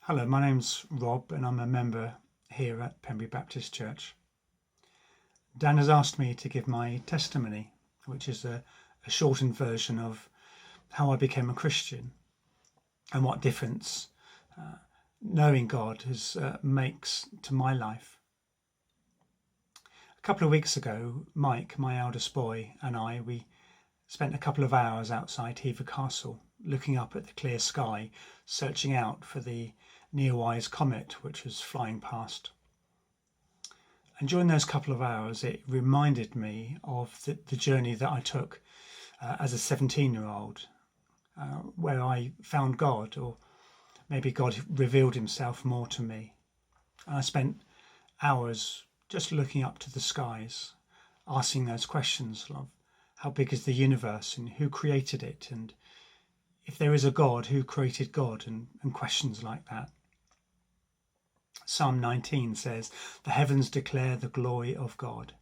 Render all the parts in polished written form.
Hello, my name's Rob and I'm a member here at Pembury Baptist Church. Dan has asked me to give my testimony, which is a shortened version of how I became a Christian and what difference knowing God makes to my life. A couple of weeks ago, Mike, my eldest boy, and we spent a couple of hours outside Hever Castle looking up at the clear sky, searching out for the Neowise comet which was flying past. And during those couple of hours, it reminded me of the journey that I took as a 17-year-old, where I found God, or maybe God revealed himself more to me. And I spent hours just looking up to the skies, asking those questions of how big is the universe and who created it, and if there is a God, who created God, and questions like that. Psalm 19 says, "The heavens declare the glory of God.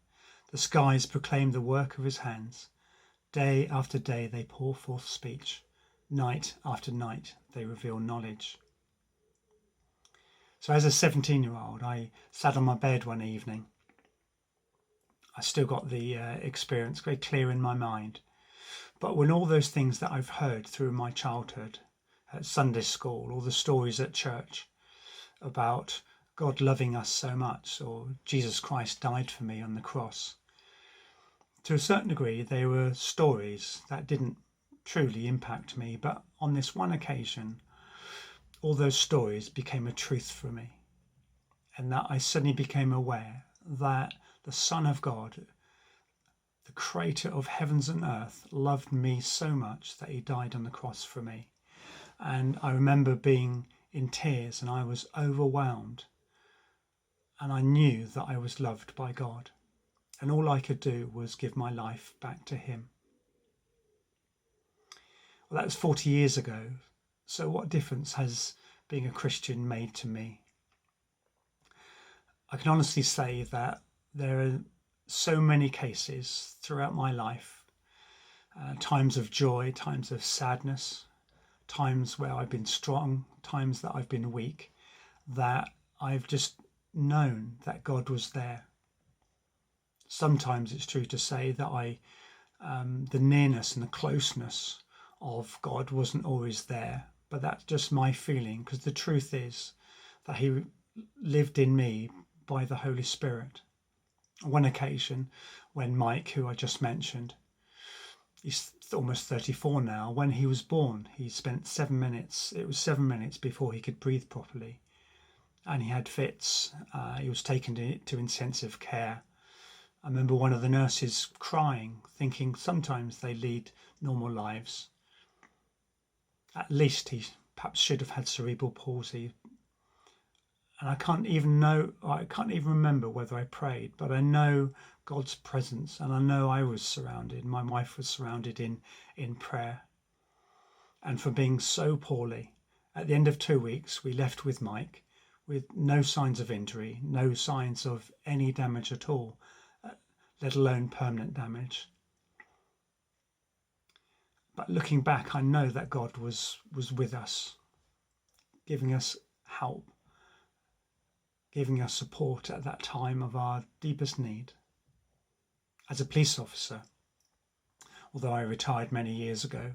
The skies proclaim the work of his hands. Day after day they pour forth speech. Night after night they reveal knowledge." So as a 17-year-old, I sat on my bed one evening. I still got the experience very clear in my mind. But when all those things that I've heard through my childhood, at Sunday school, all the stories at church about God loving us so much, or Jesus Christ died for me on the cross, to a certain degree they were stories that didn't truly impact me. But on this one occasion, all those stories became a truth for me, and that I suddenly became aware that the Son of God, the creator of heavens and earth, loved me so much that he died on the cross for me. And I remember being in tears and I was overwhelmed, and I knew that I was loved by God, and all I could do was give my life back to him. Well, that was 40 years ago. So what difference has being a Christian made to me? I can honestly say that there are so many cases throughout my life, times of joy, times of sadness, times where I've been strong, times that I've been weak, that I've just known that God was there. Sometimes it's true to say that the nearness and the closeness of God wasn't always there, but that's just my feeling, because the truth is that he lived in me by the Holy Spirit. One occasion when Mike, who I just mentioned, he's almost 34 now, when he was born, he spent 7 minutes, it was 7 minutes before he could breathe properly, and he had fits. He was taken to intensive care. I remember one of the nurses crying, thinking sometimes they lead normal lives. At least he perhaps should have had cerebral palsy. And I can't even remember whether I prayed, but I know God's presence, and I know I was surrounded. My wife was surrounded in prayer. And for being so poorly, at the end of 2 weeks, we left with Mike with no signs of injury, no signs of any damage at all, let alone permanent damage. But looking back, I know that God was with us, giving us help, giving us support at that time of our deepest need. As a police officer, although I retired many years ago,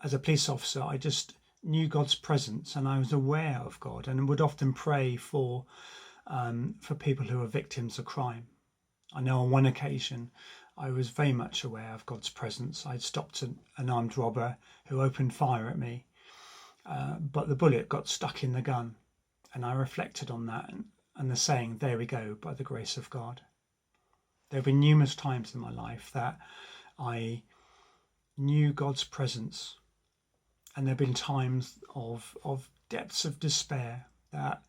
as a police officer, I just knew God's presence, and I was aware of God, and would often pray for people who are victims of crime. I know on one occasion I was very much aware of God's presence. I'd stopped an armed robber who opened fire at me, but the bullet got stuck in the gun, and I reflected on that and the saying, "There we go, by the grace of God." There have been numerous times in my life that I knew God's presence, and there have been times of depths of despair that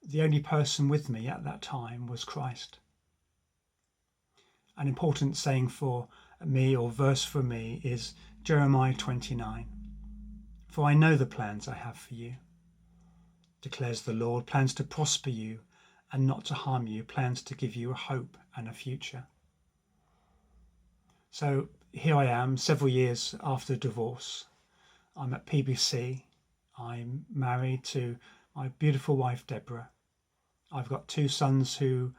the only person with me at that time was Christ. An important saying for me, or verse for me, is Jeremiah 29. "For I know the plans I have for you, declares the Lord, plans to prosper you and not to harm you, plans to give you a hope and a future." So here I am, several years after divorce. I'm at PBC. I'm married to my beautiful wife, Deborah. I've got 2 sons who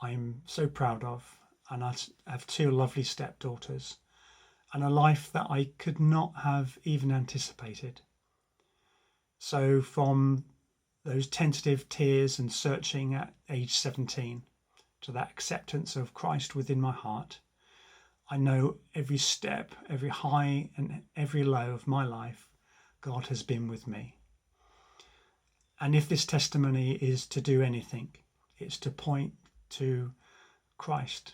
I'm so proud of, and I have 2 lovely stepdaughters, and a life that I could not have even anticipated. So from those tentative tears and searching at age 17 to that acceptance of Christ within my heart, I know every step, every high and every low of my life, God has been with me. And if this testimony is to do anything, it's to point to Christ,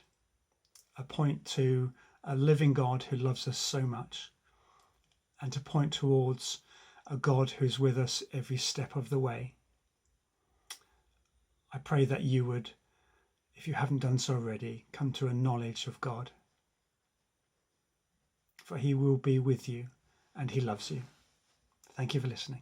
a point to a living God who loves us so much, and to point towards a God who's with us every step of the way. I pray that you would, if you haven't done so already, come to a knowledge of God. For he will be with you and he loves you. Thank you for listening.